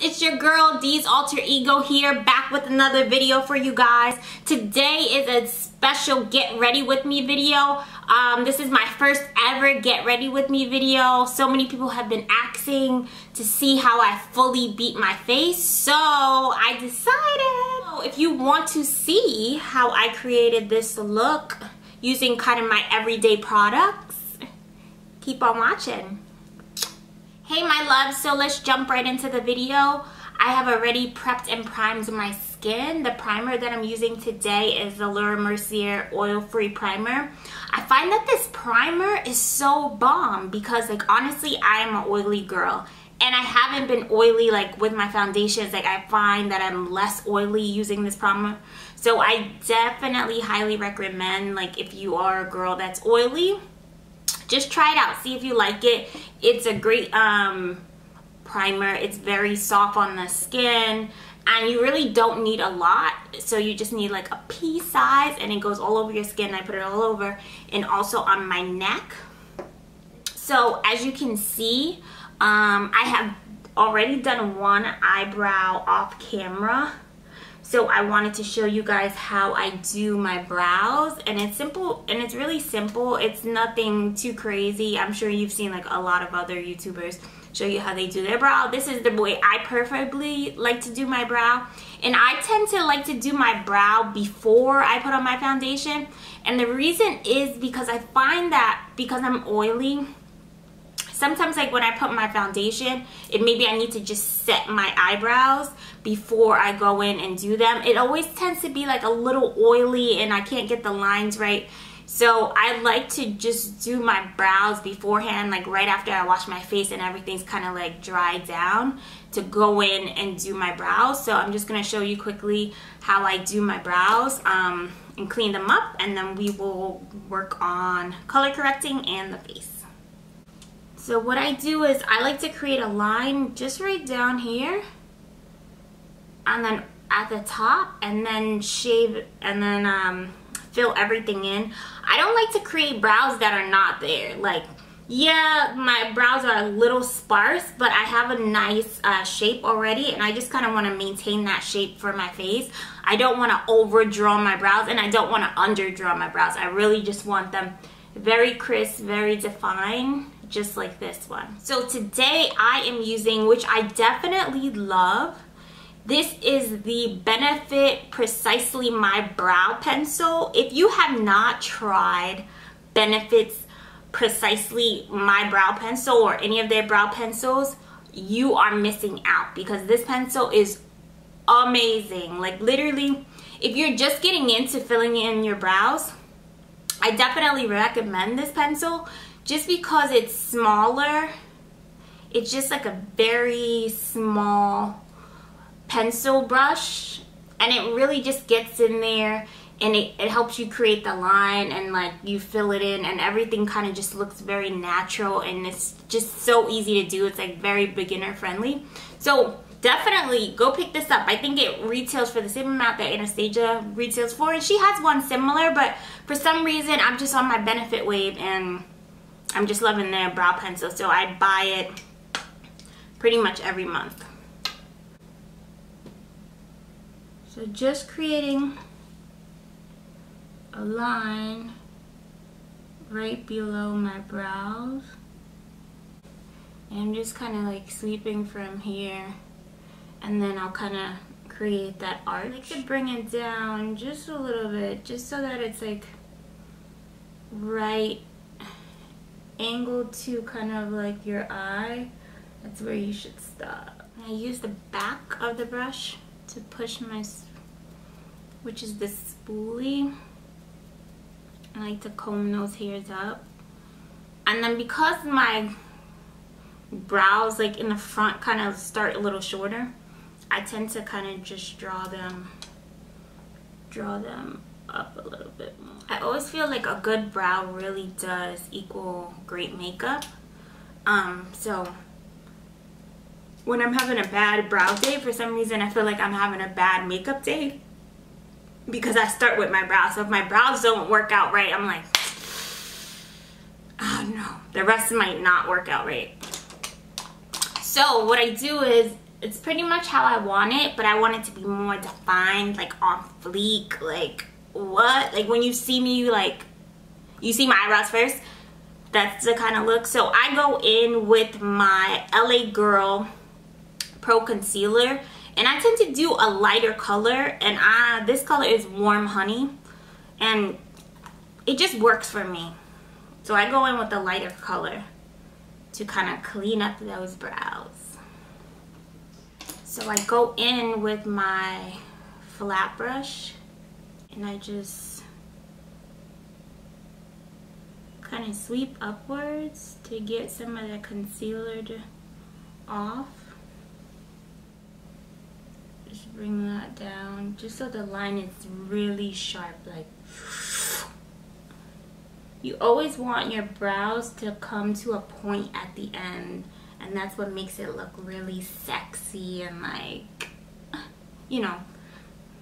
It's your girl D's Alter Ego here, back with another video for you guys. Today is a special get ready with me video. This is my first ever get ready with me video. So many people have been asking to see how I fully beat my face, so I decided if you want to see how I created this look using kind of my everyday products, keep on watching. Hey my loves, so let's jump right into the video. I have already prepped and primed my skin. The primer that I'm using today is the Mercier oil-free primer. I find that this primer is so bomb because, like, honestly, I am an oily girl. And I haven't been oily, like, with my foundations. Like, I find that I'm less oily using this primer. So I definitely highly recommend, like, if you are a girl that's oily, just try it out, see if you like it. It's a great primer. It's very soft on the skin, and you really don't need a lot, so you just need like a pea size, and it goes all over your skin. I put it all over and also on my neck. So as you can see, I have already done one eyebrow off camera. So I wanted to show you guys how I do my brows, and it's simple, and it's really simple. It's nothing too crazy. I'm sure you've seen like a lot of other YouTubers show you how they do their brow. This is the way I preferably like to do my brow, and I tend to like to do my brow before I put on my foundation. And the reason is because I find that because I'm oily, sometimes like when I put my foundation, maybe I need to just set my eyebrows before I go in and do them. It always tends to be like a little oily and I can't get the lines right. So I like to just do my brows beforehand, like right after I wash my face and everything's kind of like dried down, to go in and do my brows. So I'm just going to show you quickly how I do my brows and clean them up, and then we will work on color correcting and the face. So what I do is I like to create a line just right down here, and then at the top, and then shave, and then fill everything in. I don't like to create brows that are not there. Like, yeah, my brows are a little sparse, but I have a nice shape already, and I just kind of want to maintain that shape for my face. I don't want to overdraw my brows, and I don't want to underdraw my brows. I really just want them very crisp, very defined, just like this one. So today I am using, which I definitely love, this is the Benefit Precisely My Brow Pencil. If you have not tried Benefit's Precisely My Brow Pencil or any of their brow pencils, you are missing out, because this pencil is amazing. Like, literally, if you're just getting into filling in your brows, I definitely recommend this pencil just because it's smaller. It's just like a very small pencil brush, and it really just gets in there, and it helps you create the line, and like you fill it in, and everything kind of just looks very natural, and it's just so easy to do. It's like very beginner friendly. So definitely go pick this up. I think it retails for the same amount that Anastasia retails for, and she has one similar, but for some reason I'm just on my Benefit wave and I'm just loving their brow pencil, so I buy it pretty much every month. So just creating a line right below my brows, and I'm just kind of like sweeping from here, and then I'll kind of create that arch. I like to bring it down just a little bit, just so that it's like right angled to kind of like your eye. That's where you should stop. And I use the back of the brush to push my, which is this spoolie. I like to comb those hairs up. And then because my brows like in the front kind of start a little shorter, I tend to kind of just draw them up a little bit more. I always feel like a good brow really does equal great makeup. So when I'm having a bad brow day, for some reason I feel like I'm having a bad makeup day, because I start with my brows. So if my brows don't work out right, I'm like, oh no, the rest might not work out right. So what I do is it's pretty much how I want it, but I want it to be more defined, like on fleek, like what? Like when you see me, like, you see my eyebrows first, that's the kind of look. So I go in with my LA Girl Pro Concealer, and I tend to do a lighter color, and this color is Warm Honey, and it just works for me. So I go in with a lighter color to kind of clean up those brows. So I go in with my flat brush, and I just kind of sweep upwards to get some of the concealer off. Just bring that down just so the line is really sharp. Like, you always want your brows to come to a point at the end, and that's what makes it look really sexy and, like, you know.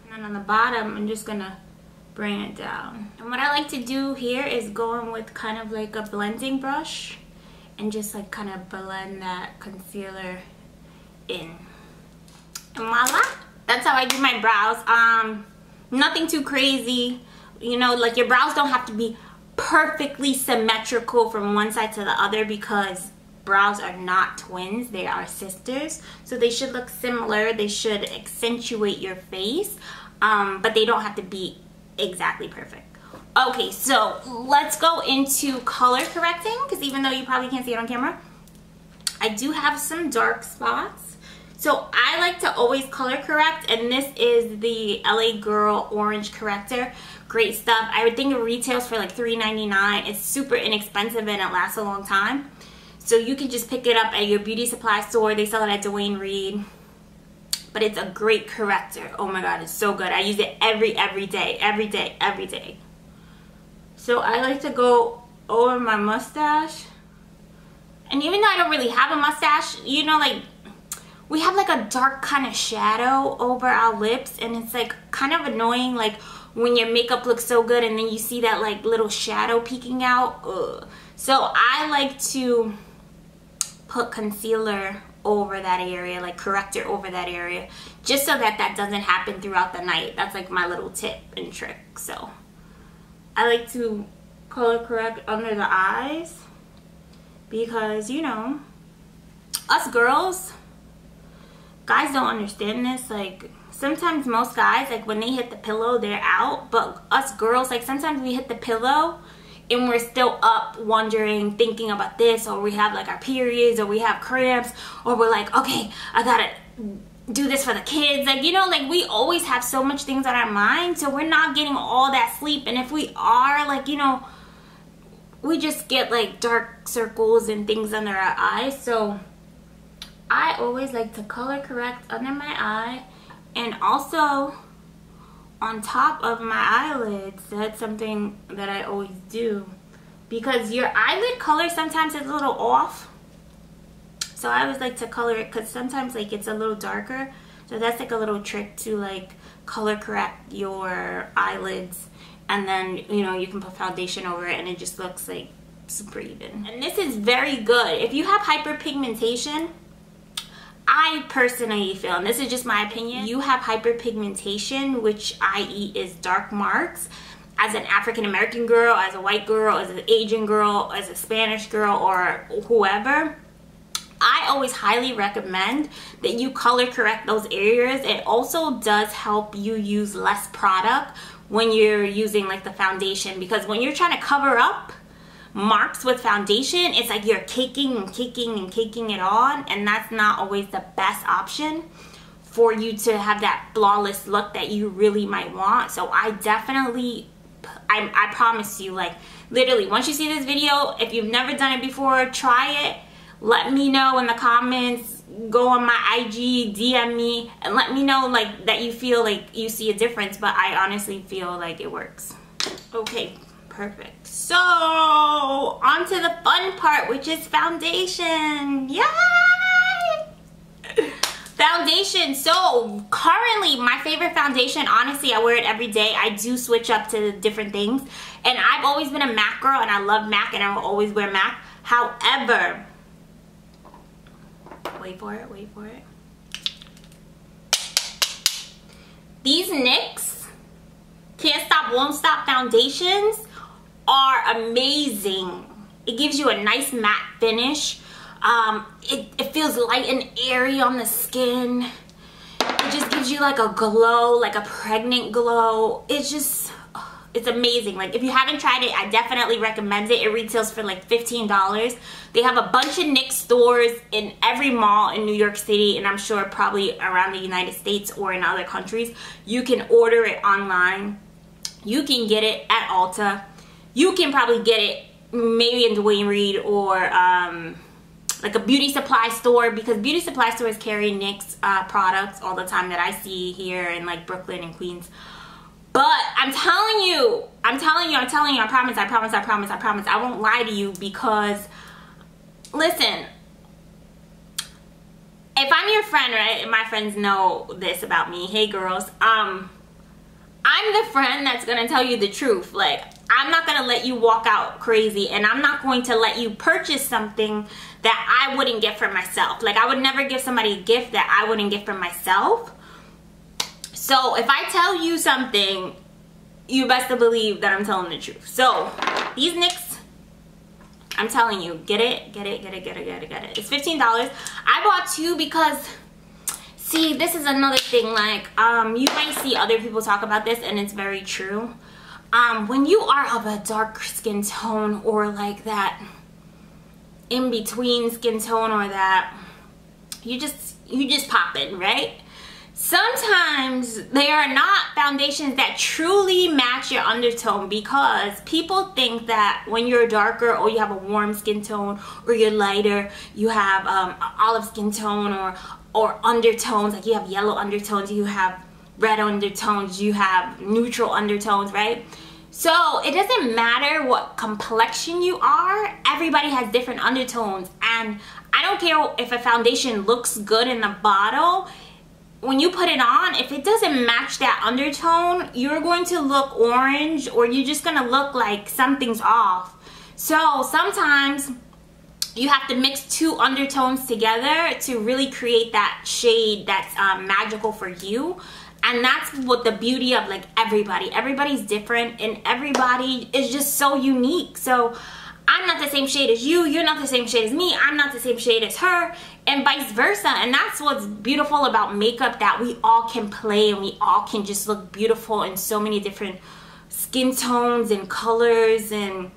And then on the bottom, I'm just gonna bring it down. And what I like to do here is go in with kind of like a blending brush and just like kind of blend that concealer in. And voila, that's how I do my brows. Nothing too crazy, you know, like your brows don't have to be perfectly symmetrical from one side to the other, because brows are not twins, they are sisters. So they should look similar, they should accentuate your face, but they don't have to be exactly perfect. Okay, so let's go into color correcting, because even though you probably can't see it on camera, I do have some dark spots. So I like to always color correct, and this is the LA Girl Orange Corrector. Great stuff. I would think it retails for like $3.99. It's super inexpensive and it lasts a long time. So you can just pick it up at your beauty supply store. They sell it at Dwayne Reed. But it's a great corrector. Oh my god, it's so good. I use it every day. So I like to go over my mustache. And even though I don't really have a mustache, you know, like, we have like a dark kind of shadow over our lips, and it's like kind of annoying, like when your makeup looks so good and then you see that like little shadow peeking out. Ugh. So I like to put concealer over that area, like corrector over that area, just so that that doesn't happen throughout the night. That's like my little tip and trick. So I like to color correct under the eyes, because, you know, us girls, guys don't understand this. Like, sometimes most guys, like when they hit the pillow, they're out, but us girls, like sometimes we hit the pillow and we're still up wondering, thinking about this, or we have like our periods, or we have cramps, or we're like, okay, I gotta do this for the kids. Like, you know, like we always have so much things on our mind, so we're not getting all that sleep. And if we are, like, you know, we just get like dark circles and things under our eyes. So I always like to color correct under my eye, and also on top of my eyelids. That's something that I always do, because your eyelid color sometimes is a little off. So I always like to color it, because sometimes like it's a little darker. So that's like a little trick to like color correct your eyelids, and then, you know, you can put foundation over it and it just looks like super even. And this is very good if you have hyperpigmentation. I personally feel, and this is just my opinion, you have hyperpigmentation, which i.e. is dark marks, as an African American girl, as a white girl, as an Asian girl, as a Spanish girl, or whoever. I always highly recommend that you color correct those areas. It also does help you use less product when you're using like the foundation, because when you're trying to cover up marks with foundation, it's like you're caking and caking and caking it on, and that's not always the best option for you to have that flawless look that you really might want. So I definitely, I promise you, like literally, once you see this video, if you've never done it before, try it. Let me know in the comments, go on my IG, DM me, and let me know like that you feel like you see a difference. But I honestly feel like it works. Okay, perfect. So on to the fun part, which is foundation. Yay! Foundation. So currently my favorite foundation, honestly, I wear it every day. I do switch up to different things, and I've always been a MAC girl, and I love MAC, and I will always wear MAC. However, wait for it. These NYX Can't Stop Won't Stop foundations are amazing. It gives you a nice matte finish. It feels light and airy on the skin. It just gives you like a glow, like a pregnant glow. It's just, it's amazing. Like, if you haven't tried it, I definitely recommend it. It retails for like $15. They have a bunch of NYX stores in every mall in New York City, and I'm sure probably around the United States or in other countries. You can order it online. You can get it at Ulta. You can probably get it maybe in Dwayne Reed or like a beauty supply store, because beauty supply stores carry NYX products all the time that I see here in like Brooklyn and Queens. But I'm telling you, I promise, I won't lie to you, because listen, if I'm your friend, right, and my friends know this about me, hey girls, I'm the friend that's gonna tell you the truth. Like, I'm not gonna let you walk out crazy, and I'm not going to let you purchase something that I wouldn't get for myself. Like, I would never give somebody a gift that I wouldn't get for myself. So if I tell you something, you best to believe that I'm telling the truth. So these NYX, I'm telling you, get it. It's $15. I bought two because, see, this is another thing. Like, you might see other people talk about this, and it's very true. When you are of a dark skin tone, or like that in between skin tone, or that you just pop in, right? Sometimes they are not foundations that truly match your undertone, because people think that when you're darker, or you have a warm skin tone, or you're lighter, you have olive skin tone, or undertones, like you have yellow undertones, you have red undertones, you have neutral undertones, right? So it doesn't matter what complexion you are, everybody has different undertones. And I don't care if a foundation looks good in the bottle, when you put it on, if it doesn't match that undertone, you're going to look orange, or you're just gonna look like something's off. So sometimes you have to mix two undertones together to really create that shade that's magical for you. And that's what the beauty of, like, everybody's different, and everybody is just so unique. So I'm not the same shade as you, you're not the same shade as me, I'm not the same shade as her, and vice versa. And that's what's beautiful about makeup, that we all can play, and we all can just look beautiful in so many different skin tones and colors, and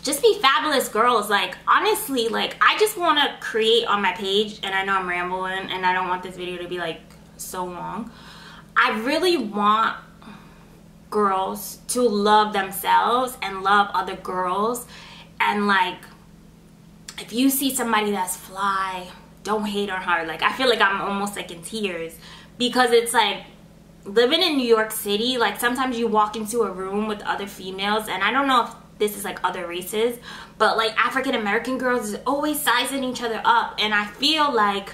just be fabulous girls. Like, honestly, like, I just want to create on my page, and I know I'm rambling, and I don't want this video to be like so long. I really want girls to love themselves and love other girls. And like, if you see somebody that's fly, don't hate on her. Like, I feel like I'm almost like in tears, because it's like, living in New York City, like, sometimes you walk into a room with other females, and I don't know if this is like other races, but like African American girls is always sizing each other up. And I feel like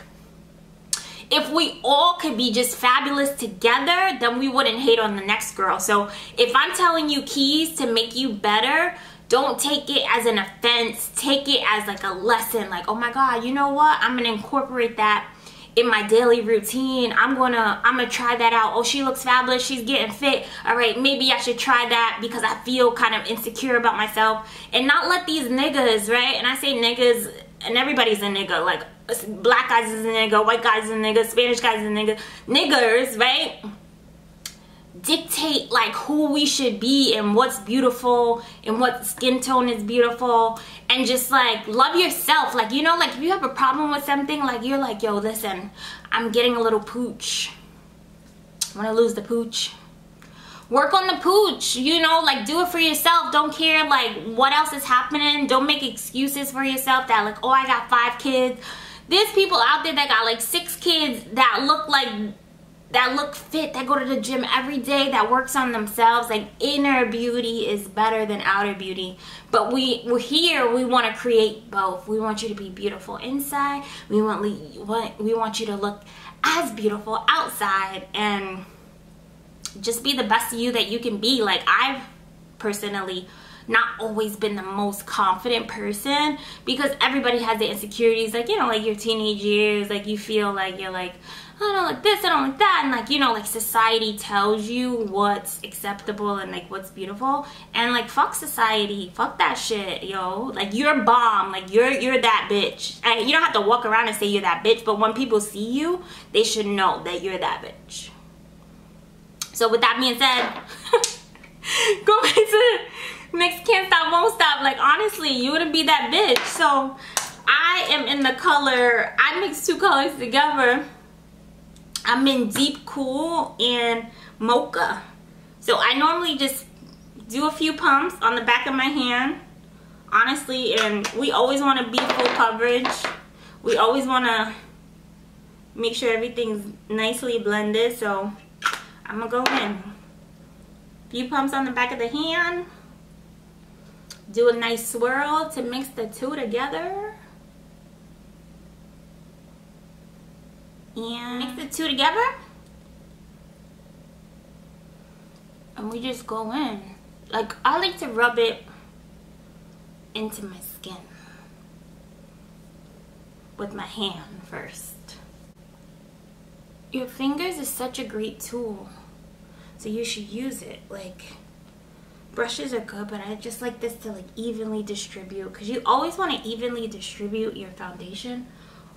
if we all could be just fabulous together, then we wouldn't hate on the next girl. So if I'm telling you keys to make you better, don't take it as an offense. Take it as like a lesson. Like, oh my God, you know what? I'm gonna incorporate that in my daily routine. I'm gonna try that out. Oh, she looks fabulous, she's getting fit. All right, maybe I should try that, because I feel kind of insecure about myself. And not let these niggas, right? And I say niggas, and everybody's a nigga. Like, black guys is a nigga, white guys is a nigga, Spanish guys is a nigga, niggers, right? Dictate like who we should be, and what's beautiful, and what skin tone is beautiful. And just like love yourself. Like, you know, like if you have a problem with something, like you're like, yo, listen, I'm getting a little pooch, I want to lose the pooch. Work on the pooch, you know, like do it for yourself. Don't care like what else is happening. Don't make excuses for yourself that like, oh, I got 5 kids. There's people out there that got like 6 kids that look fit, that go to the gym every day, that works on themselves. Like, inner beauty is better than outer beauty. But we're here, we want to create both. We want you to be beautiful inside. We want you to look as beautiful outside, and just be the best you that you can be. Like, I've personally not always been the most confident person, because everybody has the insecurities, like, you know, like your teenage years, like you feel like you're like, I don't like this, I don't like that, and like, you know, like society tells you what's acceptable and like what's beautiful, and like fuck society, fuck that shit, yo. Like, you're bomb, like you're that bitch. You don't have to walk around and say you're that bitch, but when people see you, they should know that you're that bitch. So with that being said, go back to NYX Can't Stop Won't Stop. Like, honestly, you wouldn't be that bitch. So I am in the color, I mixed two colors together. I'm in Deep Cool and Mocha. So I normally just do a few pumps on the back of my hand, honestly, and we always want to be full coverage. We always want to make sure everything's nicely blended. So I'm gonna go in. A few pumps on the back of the hand. Do a nice swirl to mix the two together. And mix the two together. And we just go in. Like, I like to rub it into my skin with my hand first. Your fingers is such a great tool, so you should use it. Like, brushes are good, but I just like this to like evenly distribute, because you always want to evenly distribute your foundation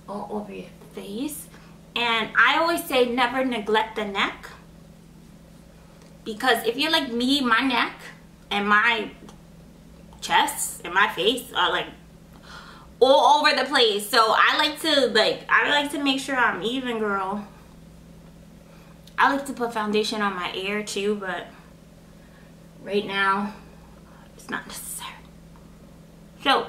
all over your face. And I always say never neglect the neck, because if you're like me, my neck and my chest and my face are like all over the place. So I like to make sure I'm even, girl. I like to put foundation on my ear too, but right now it's not necessary. So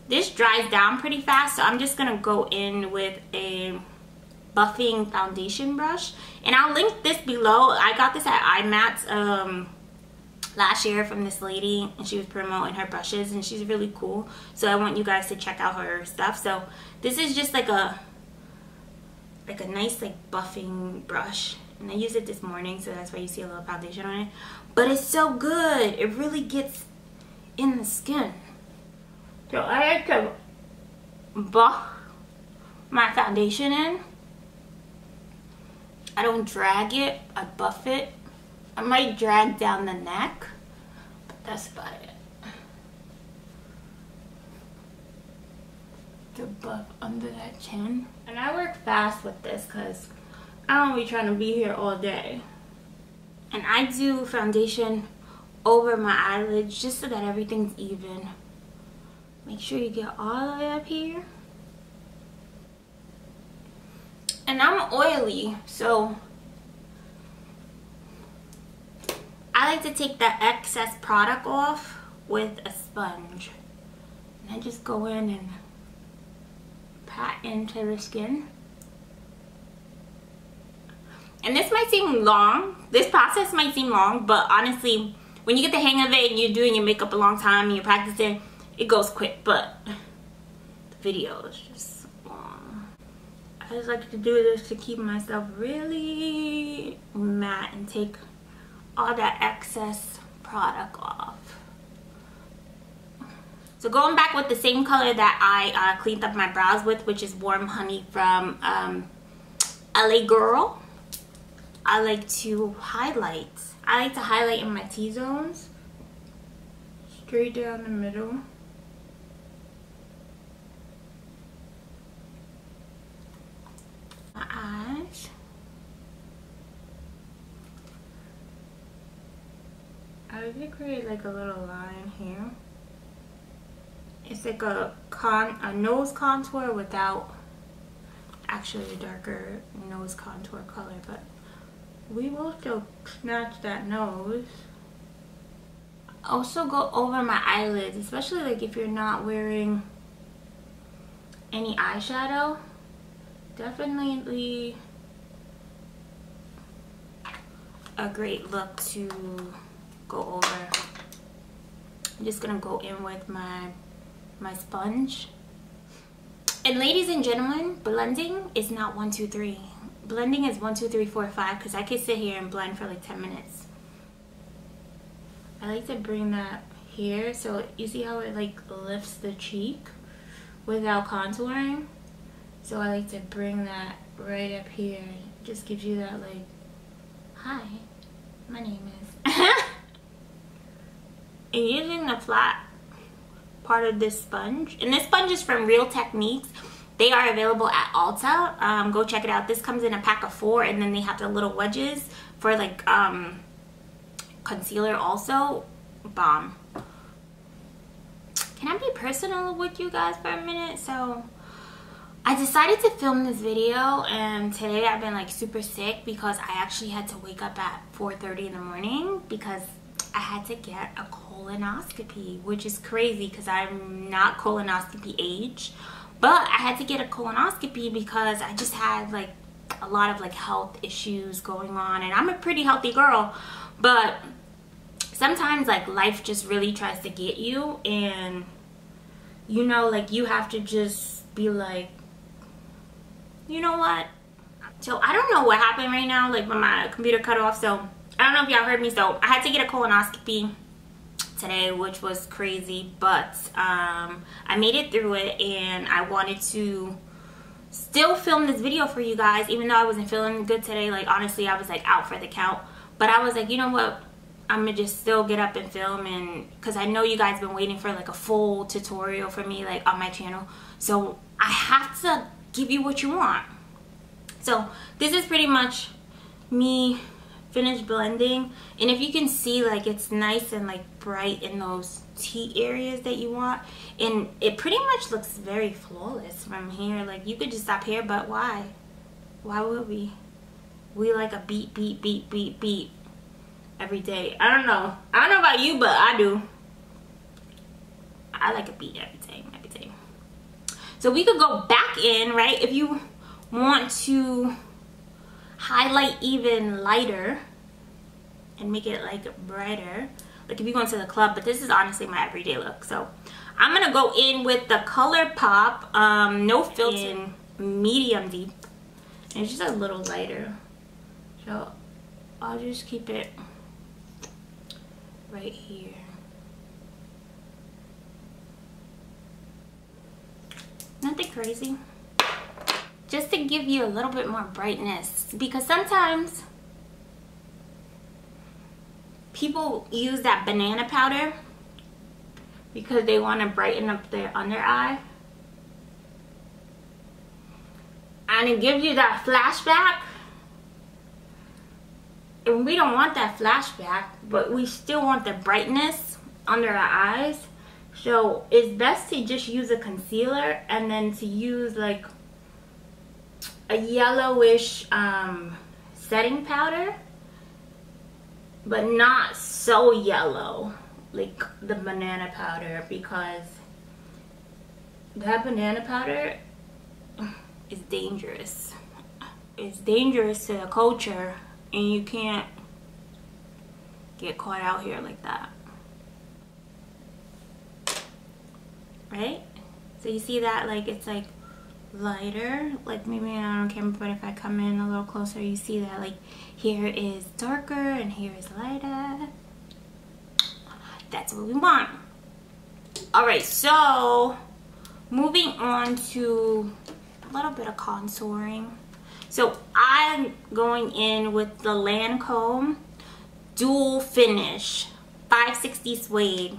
this dries down pretty fast, so I'm just gonna go in with a buffing foundation brush, and I'll link this below. I got this at IMATS last year from this lady, and she was promoting her brushes, and she's really cool, so I want you guys to check out her stuff. So this is just like a nice like buffing brush, and I used it this morning, so that's why you see a little foundation on it, but it's so good. It really gets in the skin. So I like to buff my foundation in. I don't drag it, I buff it. I might drag down the neck, but that's about it. To buff under that chin. And I work fast with this because I don't be trying to be here all day. And I do foundation over my eyelids just so that everything's even. Make sure you get all the way up here. And I'm oily, so I like to take the excess product off with a sponge. And I just go in and pat into the skin. And this might seem long, this process might seem long, but honestly, when you get the hang of it and you're doing your makeup a long time and you're practicing, it goes quick, but the video is just long. I just like to do this to keep myself really matte and take all that excess product off. So going back with the same color that I cleaned up my brows with, which is Warm Honey from LA Girl, I like to highlight. I like to highlight in my T-zones, straight down the middle. My eyes. I like to create like a little line here. It's like a nose contour without actually a darker nose contour color, but we will still snatch that nose. Also go over my eyelids, especially like if you're not wearing any eyeshadow. Definitely a great look to go over. I'm just gonna go in with my sponge. And ladies and gentlemen, blending is not 1, 2, 3. Blending is 1, 2, 3, 4, 5, because I could sit here and blend for like 10 minutes. I like to bring that here. So you see how it like lifts the cheek without contouring? So I like to bring that right up here. It just gives you that like, hi, my name is. And using the flat part of this sponge, and this sponge is from Real Techniques. They are available at Ulta. Go check it out. This comes in a pack of 4, and then they have the little wedges for like concealer also. Bomb. Can I be personal with you guys for a minute? So I decided to film this video, and today I've been like super sick because I actually had to wake up at 4:30 in the morning because I had to get a colonoscopy, which is crazy because I'm not colonoscopy age, but I had to get a colonoscopy because I just had like a lot of like health issues going on, and I'm a pretty healthy girl, but sometimes like life just really tries to get you, and you know, like you have to just be like, you know what? So I don't know what happened right now, like when my computer cut off, so I don't know if y'all heard me. So I had to get a colonoscopy today, which was crazy, but I made it through it, and I wanted to still film this video for you guys even though I wasn't feeling good today. Like honestly, I was like out for the count, but I was like, you know what, I'm gonna just still get up and film, and because I know you guys been waiting for like a full tutorial for me like on my channel, so I have to give you what you want. So this is pretty much me finished blending, and if you can see, like it's nice and like bright in those T areas that you want, and it pretty much looks very flawless from here. Like you could just stop here, but why would we like a beat every day? I don't know about you, but I do. I like a beat every day. So we could go back in, right? If you want to highlight even lighter and make it like brighter, like if you go into the club, but this is honestly my everyday look. So I'm gonna go in with the Colourpop no filter in medium deep, and it's just a little lighter, so I'll just keep it right here. Nothing crazy, just to give you a little bit more brightness, because sometimes people use that banana powder because they want to brighten up their under eye, and it gives you that flashback, and we don't want that flashback, but we still want the brightness under our eyes. So it's best to just use a concealer, and then to use like a yellowish setting powder, but not so yellow like the banana powder, because that banana powder is dangerous. It's dangerous to the culture, and you can't get caught out here like that, right? So you see that, like it's like lighter, like maybe not on camera, but if I come in a little closer, you see that like here is darker and here is lighter. That's what we want. All right, so moving on to a little bit of contouring. So I'm going in with the Lancôme Dual Finish 560 Suede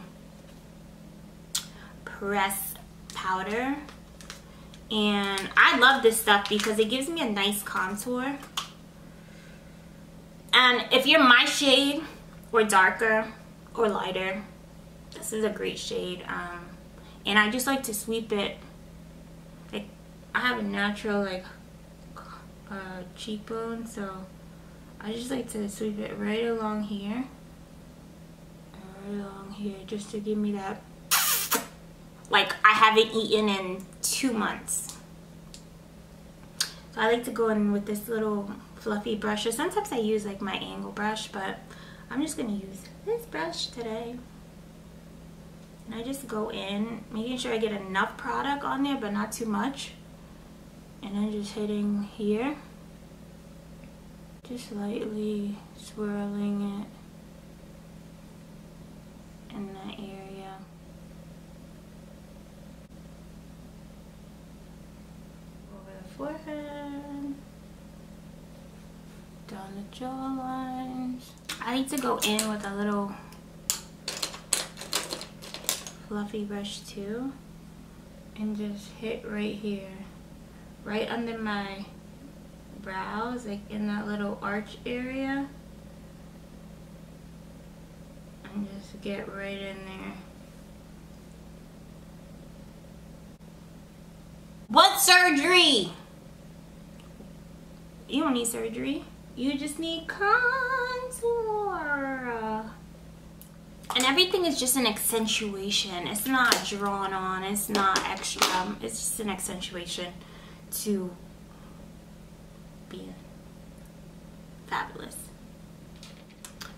Press Powder. And I love this stuff because it gives me a nice contour. And if you're my shade or darker or lighter, this is a great shade. And I just like to sweep it. Like I have a natural like cheekbone, so I just like to sweep it right along here, just to give me that, like I haven't eaten in 2 months. So I like to go in with this little fluffy brush, or sometimes I use like my angle brush, but I'm just gonna use this brush today. And I just go in, making sure I get enough product on there, but not too much. And then just hitting here, just lightly swirling it in that area. down the jawlines. I like to go in with a little fluffy brush too, and just hit right here, right under my brows, like in that little arch area, and just get right in there. What surgery? You don't need surgery. You just need contour. And everything is just an accentuation. It's not drawn on. It's not extra. It's just an accentuation to be fabulous.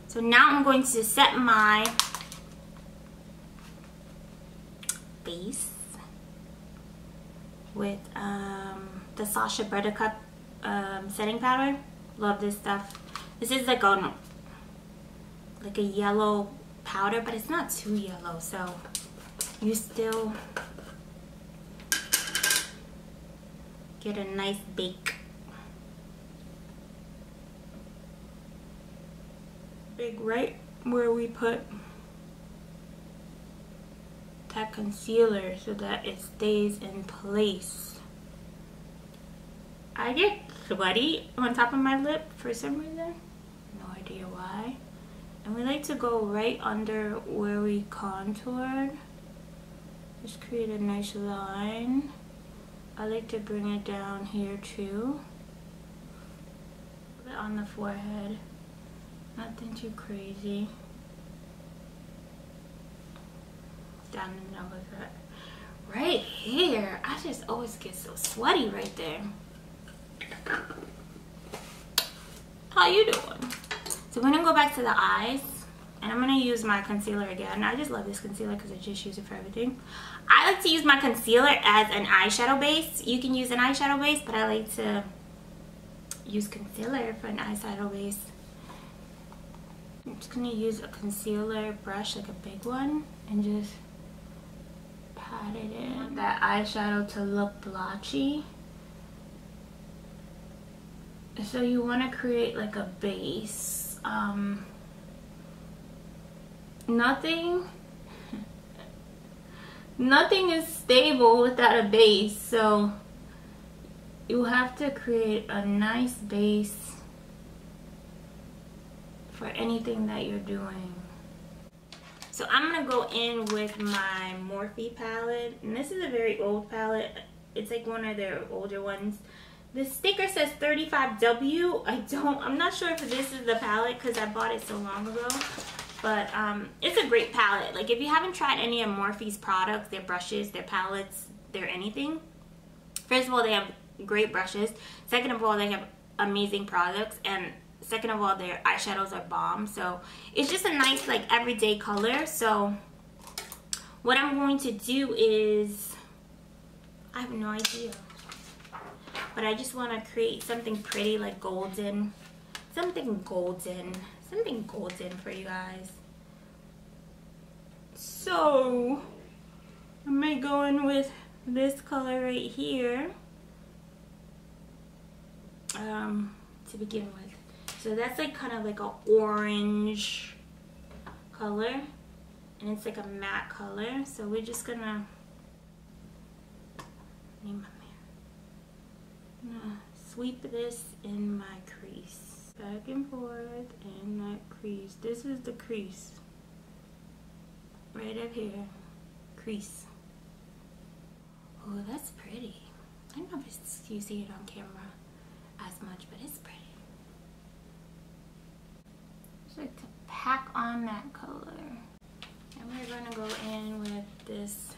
So now I'm going to set my base with the Sasha Buttercup setting powder. Love this stuff. This is like a yellow powder, but it's not too yellow, so you still get a nice bake. Big right where we put that concealer so that it stays in place. I get sweaty on top of my lip for some reason. No idea why. And we like to go right under where we contoured. Just create a nice line. I like to bring it down here too. Put it on the forehead. Nothing too crazy. Down the nose. Right here. I just always get so sweaty right there. How you doing? So we're gonna go back to the eyes, and I'm gonna use my concealer again. I just love this concealer because I just use it for everything. I like to use my concealer as an eyeshadow base. You can use an eyeshadow base, but I like to use concealer for an eyeshadow base. I'm just gonna use a concealer brush, like a big one, and just pat it in. I want that eyeshadow to look blotchy. So you want to create like a base. Nothing is stable without a base, so you have to create a nice base for anything that you're doing. So I'm gonna go in with my Morphed palette, and this is a very old palette. It's like one of their older ones. The sticker says 35W. I'm not sure if this is the palette because I bought it so long ago. But it's a great palette. Like, if you haven't tried any of Morphe's products, their brushes, their palettes, their anything. First of all, they have great brushes. Second of all, they have amazing products. And second of all, their eyeshadows are bomb. So it's just a nice, like, everyday color. So what I'm going to do is, I have no idea. But I just want to create something pretty, like golden. Something golden for you guys. So I might go in with this color right here to begin with. So that's like kind of like an orange color, and it's like a matte color. So we're just gonna sweep this in my crease, back and forth in that crease. This is the crease right up here. Crease. Oh, that's pretty. I don't know if you see it on camera as much, but it's pretty. Just like to pack on that color. And we're gonna go in with this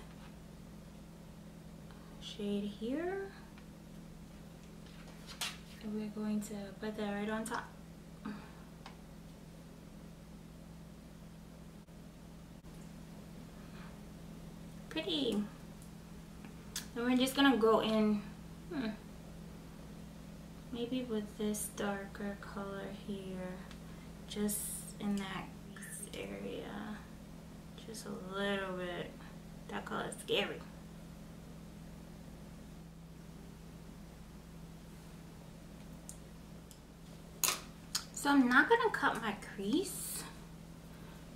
shade here. And we're going to put that right on top. Pretty. And we're just gonna go in maybe with this darker color here, just in that crease area, just a little bit. That color is scary. So I'm not gonna cut my crease,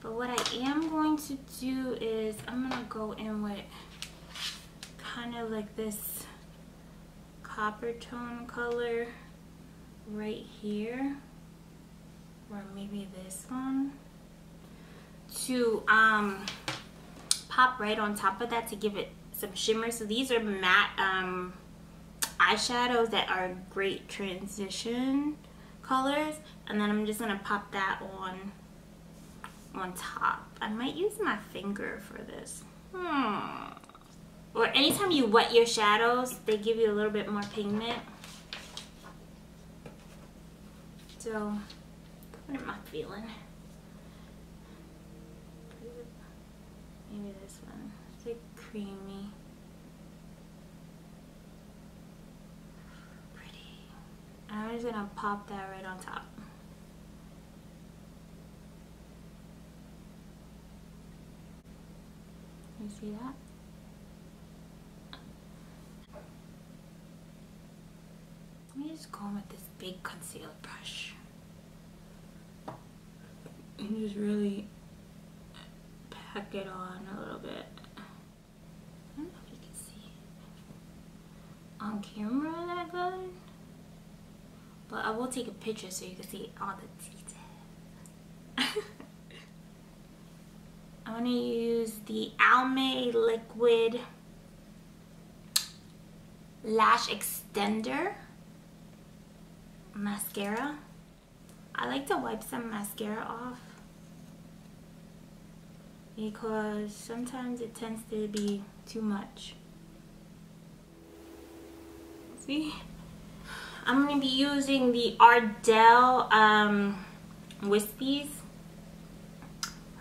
but what I am going to do is I'm gonna go in with kind of like this copper tone color right here, or maybe this one, to pop right on top of that to give it some shimmer. So these are matte eyeshadows that are great transition colors, and then I'm just gonna pop that on top. I might use my finger for this. Or anytime you wet your shadows, they give you a little bit more pigment. So what am I feeling? Maybe this one. It's like creamy. Pretty. I'm just gonna pop that right on top. You see that? Let me just go in with this big concealer brush and just really pack it on a little bit. I don't know if you can see on camera that good, but I will take a picture so you can see all the details. I'm gonna use the Almay Liquid Lash Extender mascara. I like to wipe some mascara off because sometimes it tends to be too much. See? I'm going to be using the Ardell Wispies.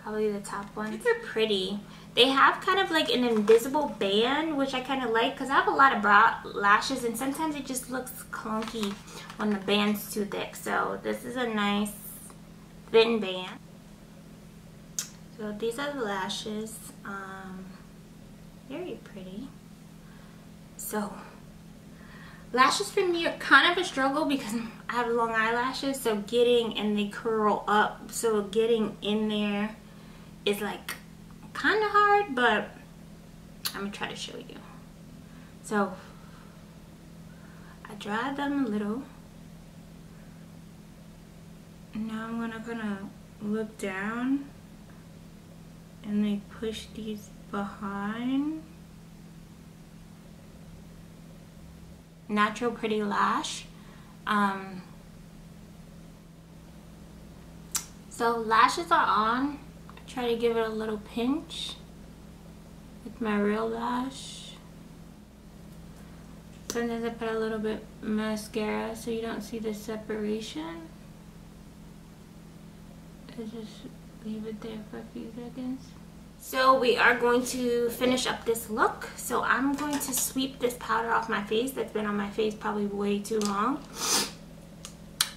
Probably the top ones. They're pretty. They have kind of like an invisible band, which I kind of like because I have a lot of brow lashes and sometimes it just looks clunky when the band's too thick. So this is a nice thin band. So these are the lashes. Very pretty. So lashes for me are kind of a struggle because I have long eyelashes, so getting, and they curl up, so getting in there is like kind of hard, but I'm gonna try to show you. So I dried them a little. Now I'm gonna kind of look down and then push these behind. Natural Pretty Lash. So lashes are on. Try to give it a little pinch with my real lash. Sometimes I put a little bit mascara so you don't see the separation. I just leave it there for a few seconds. So we are going to finish up this look. So I'm going to sweep this powder off my face. That's been on my face probably way too long.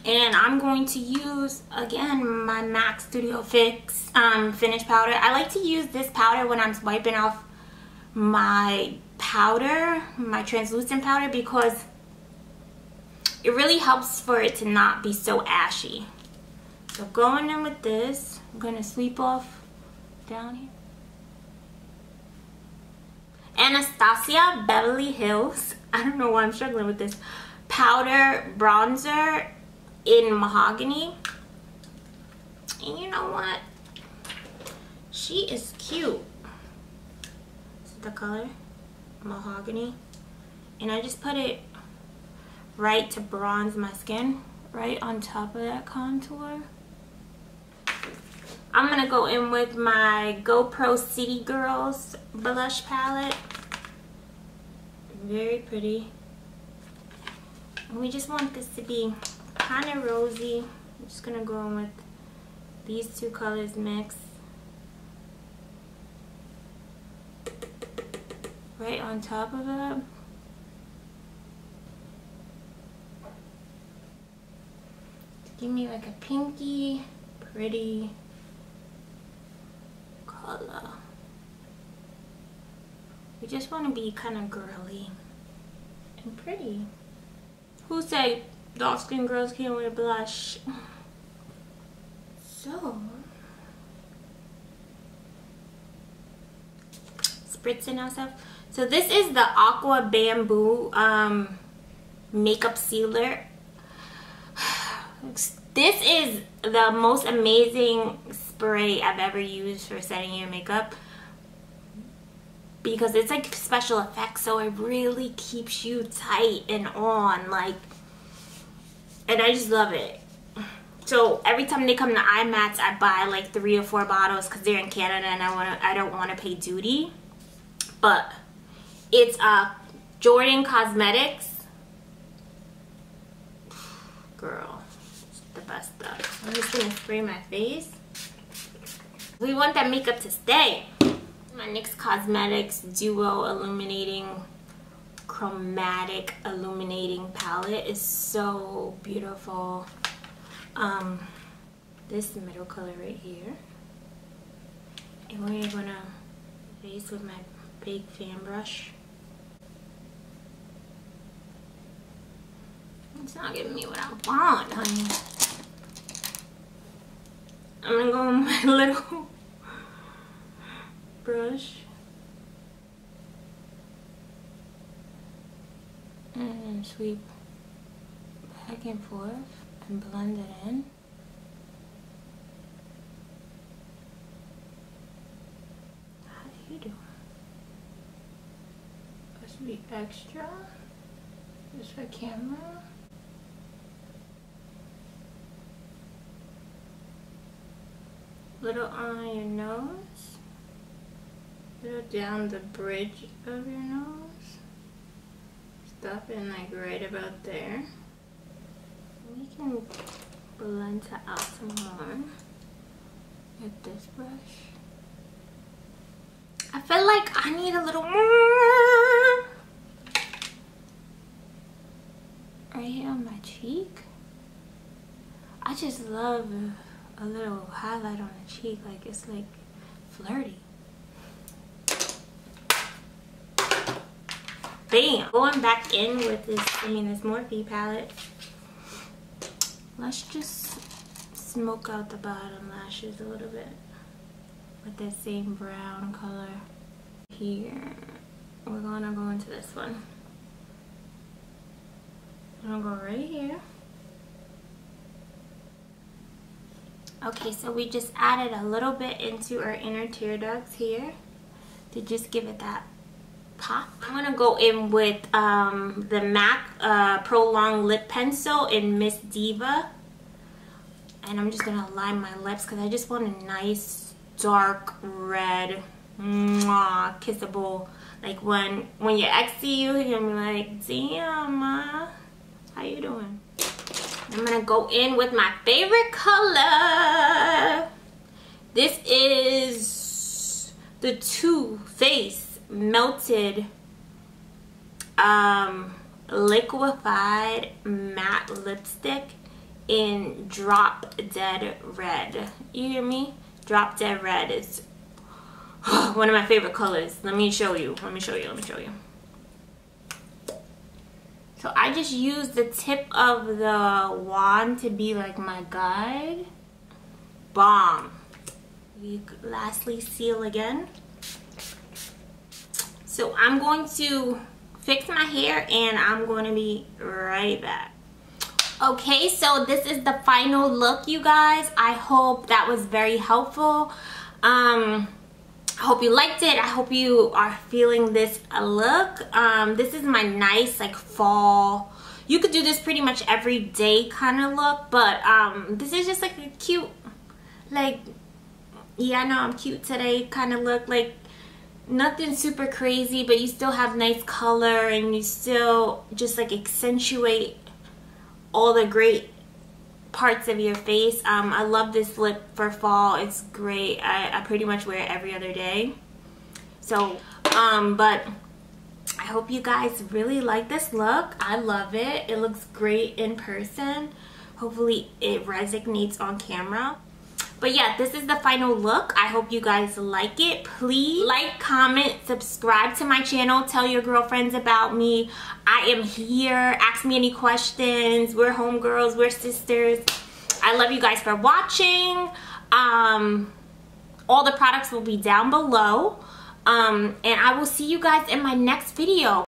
And I'm going to use, again, my MAC Studio Fix Finish powder. I like to use this powder when I'm wiping off my powder, my translucent powder, because it really helps for it to not be so ashy. So going in with this, I'm going to sweep off down here. Anastasia Beverly Hills, I don't know why I'm struggling with this, powder bronzer in Mahogany. And you know what? She is cute. This is the color, Mahogany. And I just put it right to bronze my skin, right on top of that contour. I'm gonna go in with my GoPro City Girls blush palette. Very pretty. And we just want this to be kind of rosy. I'm just gonna go in with these two colors mixed right on top of it. Give me like a pinky, pretty color. We just want to be kind of girly and pretty. Who say dark skinned girls can't wear blush? So, spritzing ourselves. So this is the Aqua Bamboo makeup sealer. This is the most amazing spray I've ever used for setting your makeup, because it's like special effects, so it really keeps you tight and on, like, and I just love it. So every time they come to eye mats, I buy like 3 or 4 bottles because they're in Canada and I don't want to pay duty. But it's Jordan Cosmetics. Girl, it's the best stuff. I'm just gonna spray my face. We want that makeup to stay. My NYX Cosmetics Duo Illuminating Chromatic Illuminating Palette is so beautiful. This middle color right here. And we're gonna face with my big fan brush. It's not giving me what I want, honey. I'm gonna go with my little brush and sweep back and forth and blend it in. How do you do? Supposed to be extra, just for camera. Little on your nose, little down the bridge of your nose, stopping like right about there. We can blend it out some more with this brush. I feel like I need a little more right here on my cheek. I just love a little highlight on the cheek, like it's like flirty. Bam! Going back in with this, this Morphed palette. Let's just smoke out the bottom lashes a little bit with that same brown color. Here, we're gonna go into this one. I'm gonna go right here. Okay, so we just added a little bit into our inner tear ducts here to just give it that pop. I'm gonna go in with the MAC Pro Long Lip Pencil in Ms.Diva, and I'm just gonna line my lips because I just want a nice dark red, mwah, kissable. Like when your ex see you, you're gonna be like, damn, ma, how you doing? I'm gonna go in with my favorite color. This is the Too Faced Melted Liquified Matte Lipstick in Drop Dead Red. You hear me? Drop Dead Red is one of my favorite colors. Let me show you. So I just used the tip of the wand to be like my guide. Bomb. We lastly seal again. So I'm going to fix my hair and I'm going to be right back. Okay, so this is the final look, you guys. I hope that was very helpful. I hope you liked it. I hope you are feeling this look. This is my nice like fall. You could do this pretty much every day kind of look, but this is just like a cute, like, yeah, I know I'm cute today kind of look. Like nothing super crazy, but you still have nice color and you still just like accentuate all the great parts of your face. I love this lip for fall. It's great. I pretty much wear it every other day. So but I hope you guys really like this look. I love it. It looks great in person. Hopefully it resonates on camera. But yeah, this is the final look. I hope you guys like it. Please like, comment, subscribe to my channel. Tell your girlfriends about me. I am here. Ask me any questions. We're homegirls. We're sisters. I love you guys for watching. All the products will be down below. And I will see you guys in my next video.